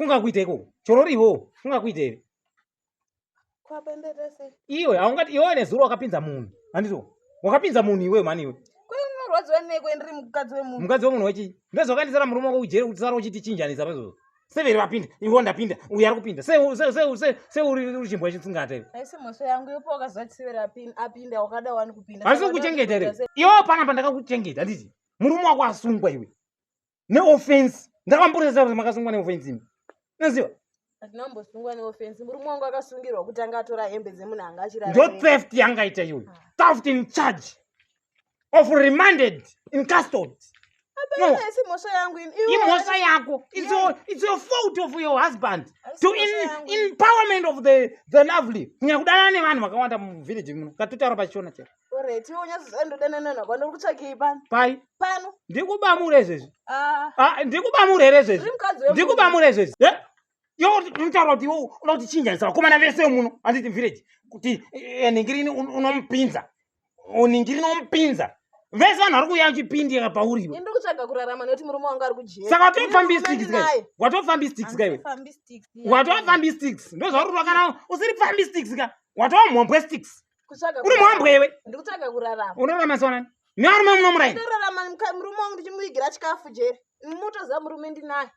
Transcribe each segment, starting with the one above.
kungakuiteko chororiwo kungakuite kwapendete sei iwe aungati iwe nezuro wakapinza munhu handito wakapinza munhu iwe mani iwe kwenorwadziwa nekwe ndiri mukadzi wemunhu mukadzi wemunhu wechi ndezvakandisara murume wako ujere kuti sara uchitichinjanisa paizvozvo severi vapinda iwe ndapinda uyu ari kupinda seuri chimbwa chitsingate aisi mhosva yangu ipo wakaziva kuti severi apinda wakada wani kupinda handisi kukuchengeta here iwewo panapa ndakakuchengeta handiti murume wako asungwa iwe neofensi ndakamboresa kuti makasungwa neofensi imi naziva atinambosungwa neofensi murume wangu akasungirwa kuti anga atora hembe dzemunhu anga achirara ndo theft yangaita iwe theft in charge of remanded in custody aisi mhosva yangu imhosva yako it's your fault of your husband to empowerment of the lovely kunyanya kudana nevanhu vakawanda muvillage muno katotaura pachona chero oreti wonyazozva ndodananana kwandiri kutsvakei pano pano ndikubamura izvezvi ndikubamura here izvezvi ndikubamura izvezvi iwo unotaura kuti iwo unoda kuti chinjanisa vakomana vese muno handiti village kuti ningirini unomupinza ningirini unomupinza vese vanhu vari kuuya uchipindira pauriwe ndiri kutsvaga kurarama nekuti murume wangu ari kujera saka watofambi sticks kaiwe watofambi sticks ndozvaurura kana usiri fambi sticks ka watova mhombwe sticks uri mhombwe iwe ndiri kutsvaga kurarama unorarama saonani nevarume muno murai ndorarama murume wangu ndichimuigira chikafu jeri mutoziva murume ndinaye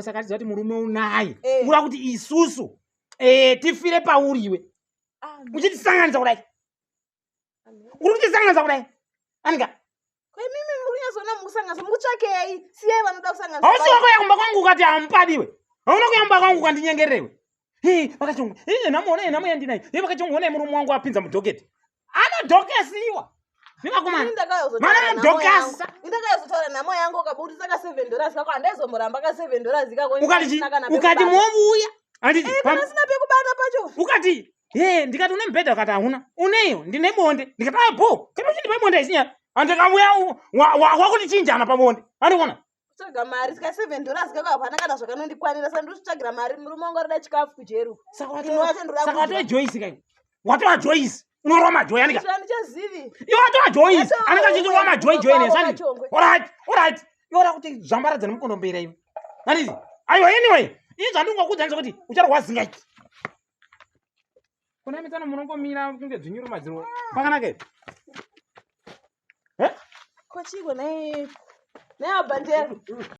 saka tiziva kuti murume unaye ura kuti isusu tifire pauriwe uchitisanganisa kudai uri kutisanganisa kudai anika kwemimi muri kunyazona mukusanganisa mukutsvakei siyai vanoda kusanganisa hausi wako yakumba kwangu ukati hamupadiwe hauna kuyamba kwangu ukandinyengererewe vakachongo namo yandinayo vakachongo nei murume wangu apinza mudhoketi anodhokesiwa nevakomana mana mudhokasa ndakazotaura nhamo yangu ukaburitsa ka $7 kako handaizomuramba ka $7 ukati movuya handiti sina pekubata pacho ukati ndikati une mubhedha ukati hauna uneyo ndine bonde ndikati abo kana uchindipa bonde isinya handikamuya wakuti chinjana pabonde handikuona kutsvaga mari sika $7 kako hapana kana zvakanondikwanira saka ndikutsvagira mari murume wangu arida chikafu kujeru saka watova joyce kai watova joyce unorwa majoyi anika handichazivi iwe watova joyce anika chichirwa majoyi nesani alright iora kuti zvambaradza nemukondombera iwe handiti aiwa anyway ini zvandingokudzanisa kuti ucharwa zingaiki kuna mitsana munongomira kunge dzvinyuru madziro pakanaka here kochiko naye abhandera